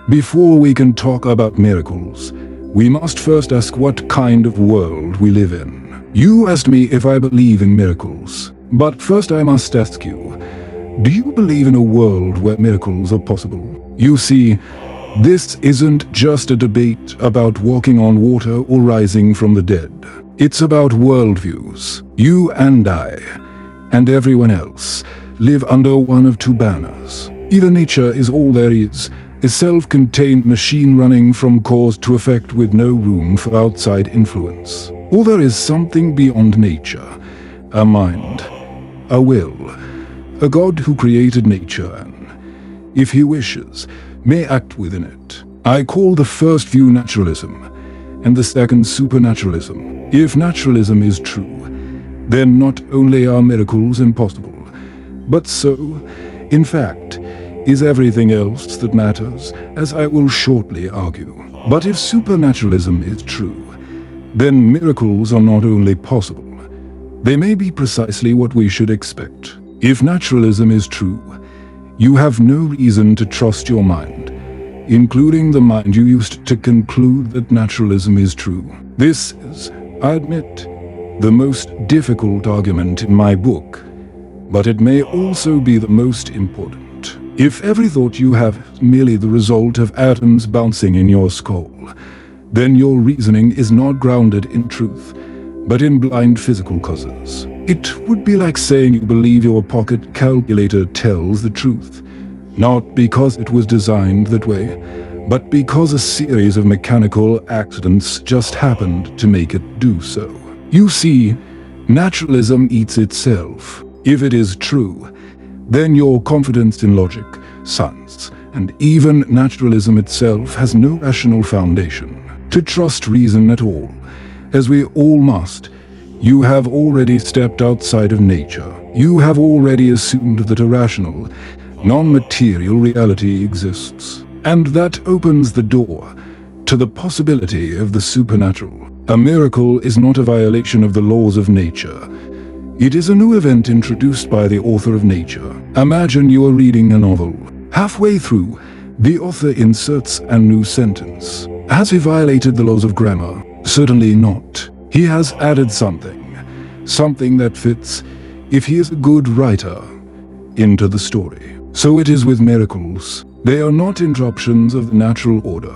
Before we can talk about miracles, we must first ask what kind of world we live in. You asked me if I believe in miracles, but first I must ask you, do you believe in a world where miracles are possible? You see, this isn't just a debate about walking on water or rising from the dead. It's about worldviews. You and I, and everyone else, live under one of two banners. Either nature is all there is, a self-contained machine running from cause to effect with no room for outside influence. Or there is something beyond nature, a mind, a will, a God who created nature and, if he wishes, may act within it. I call the first view naturalism, and the second supernaturalism. If naturalism is true, then not only are miracles impossible, but so, in fact, is everything else that matters, as I will shortly argue. But if supernaturalism is true, then miracles are not only possible, they may be precisely what we should expect. If naturalism is true, you have no reason to trust your mind, including the mind you used to conclude that naturalism is true. This is, I admit, the most difficult argument in my book, but it may also be the most important. If every thought you have is merely the result of atoms bouncing in your skull, then your reasoning is not grounded in truth, but in blind physical causes. It would be like saying you believe your pocket calculator tells the truth, not because it was designed that way, but because a series of mechanical accidents just happened to make it do so. You see, naturalism eats itself. If it is true, then your confidence in logic, science, and even naturalism itself has no rational foundation. To trust reason at all, as we all must, you have already stepped outside of nature. You have already assumed that a rational, non-material reality exists. And that opens the door to the possibility of the supernatural. A miracle is not a violation of the laws of nature. It is a new event introduced by the author of nature. Imagine you are reading a novel. Halfway through, the author inserts a new sentence. Has he violated the laws of grammar? Certainly not. He has added something that fits, if he is a good writer, into the story. So it is with miracles. They are not interruptions of the natural order,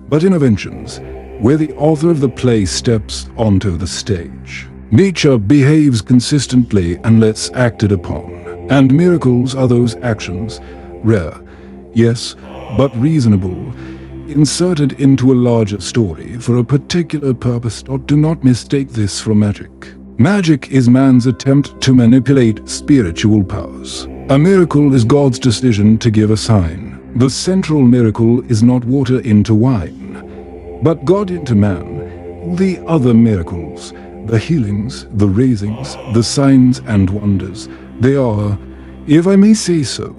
but interventions where the author of the play steps onto the stage. Nature behaves consistently unless acted upon, and miracles are those actions, rare, yes, but reasonable, inserted into a larger story for a particular purpose. Do not mistake this for magic. Magic is man's attempt to manipulate spiritual powers. A miracle is God's decision to give a sign. The central miracle is not water into wine, but God into man. All the other miracles, the healings, the raisings, the signs and wonders, they are, if I may say so,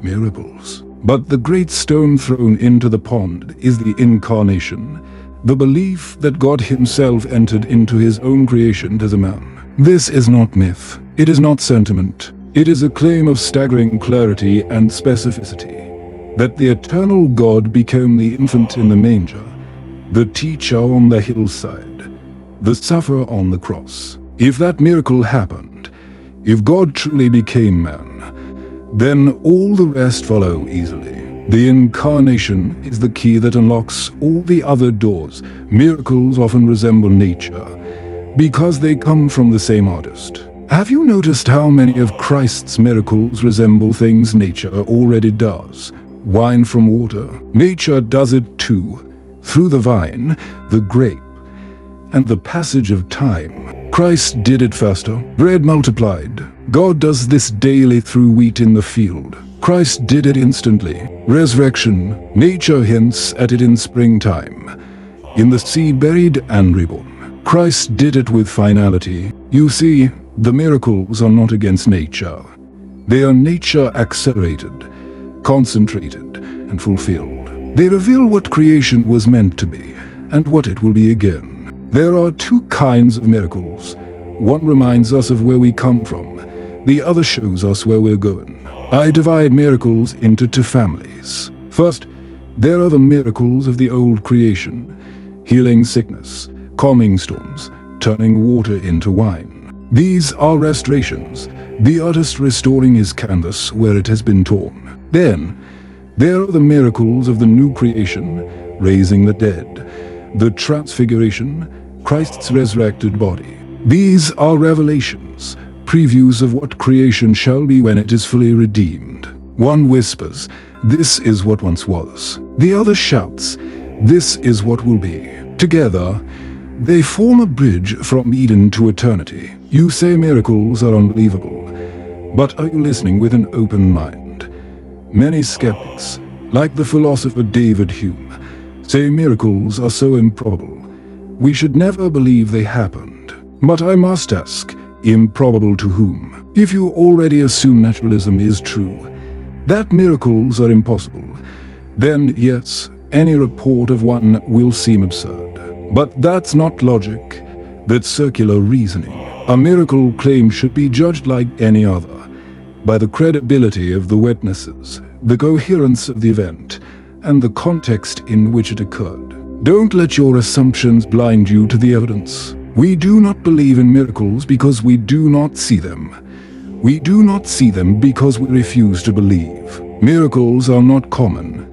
miracles. But the great stone thrown into the pond is the Incarnation, the belief that God himself entered into his own creation as a man. This is not myth. It is not sentiment. It is a claim of staggering clarity and specificity, that the eternal God became the infant in the manger, the teacher on the hillside, the sufferer on the cross. If that miracle happened, if God truly became man, then all the rest follow easily. The Incarnation is the key that unlocks all the other doors. Miracles often resemble nature, because they come from the same artist. Have you noticed how many of Christ's miracles resemble things nature already does? Wine from water. Nature does it too, through the vine, the grape, and the passage of time. Christ did it faster. Bread multiplied. God does this daily through wheat in the field. Christ did it instantly. Resurrection. Nature hints at it in springtime, in the seed buried and reborn. Christ did it with finality. You see, the miracles are not against nature. They are nature accelerated, concentrated, and fulfilled. They reveal what creation was meant to be, and what it will be again. There are two kinds of miracles. One reminds us of where we come from. The other shows us where we're going. I divide miracles into two families. First, There are the miracles of the old creation, healing sickness, calming storms, turning water into wine. These are restorations, the artist restoring his canvas where it has been torn. Then, there are the miracles of the new creation, raising the dead, the transfiguration, Christ's resurrected body. These are revelations, previews of what creation shall be when it is fully redeemed. One whispers, "This is what once was." The other shouts, "This is what will be." Together, they form a bridge from Eden to eternity. You say miracles are unbelievable, but are you listening with an open mind? Many skeptics, like the philosopher David Hume, say miracles are so improbable, we should never believe they happened. But I must ask, improbable to whom? If you already assume naturalism is true, that miracles are impossible, then yes, any report of one will seem absurd. But that's not logic, that's circular reasoning. A miracle claim should be judged like any other, by the credibility of the witnesses, the coherence of the event, and the context in which it occurred. Don't let your assumptions blind you to the evidence. We do not believe in miracles because we do not see them. We do not see them because we refuse to believe. Miracles are not common,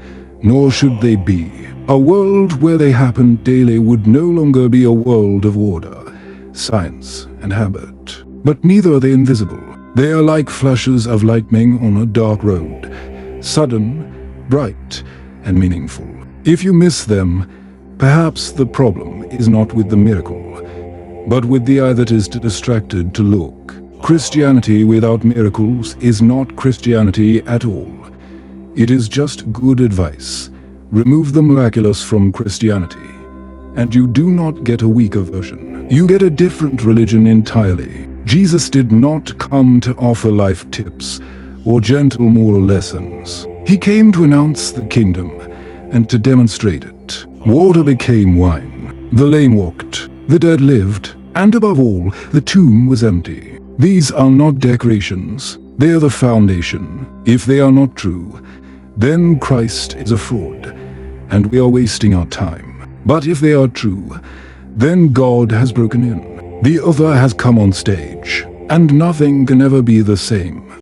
nor should they be. A world where they happen daily would no longer be a world of order, science, and habit. But neither are they invisible. They are like flashes of lightning on a dark road, sudden, bright, and meaningful. If you miss them, perhaps the problem is not with the miracle, but with the eye that is too distracted to look. Christianity without miracles is not Christianity at all. It is just good advice. Remove the miraculous from Christianity, and you do not get a weaker version. You get a different religion entirely. Jesus did not come to offer life tips or gentle moral lessons. He came to announce the kingdom and to demonstrate it. Water became wine. The lame walked. The dead lived. And above all, the tomb was empty. These are not decorations. They are the foundation. If they are not true, then Christ is a fraud, and we are wasting our time. But if they are true, then God has broken in. The other has come on stage, and nothing can ever be the same.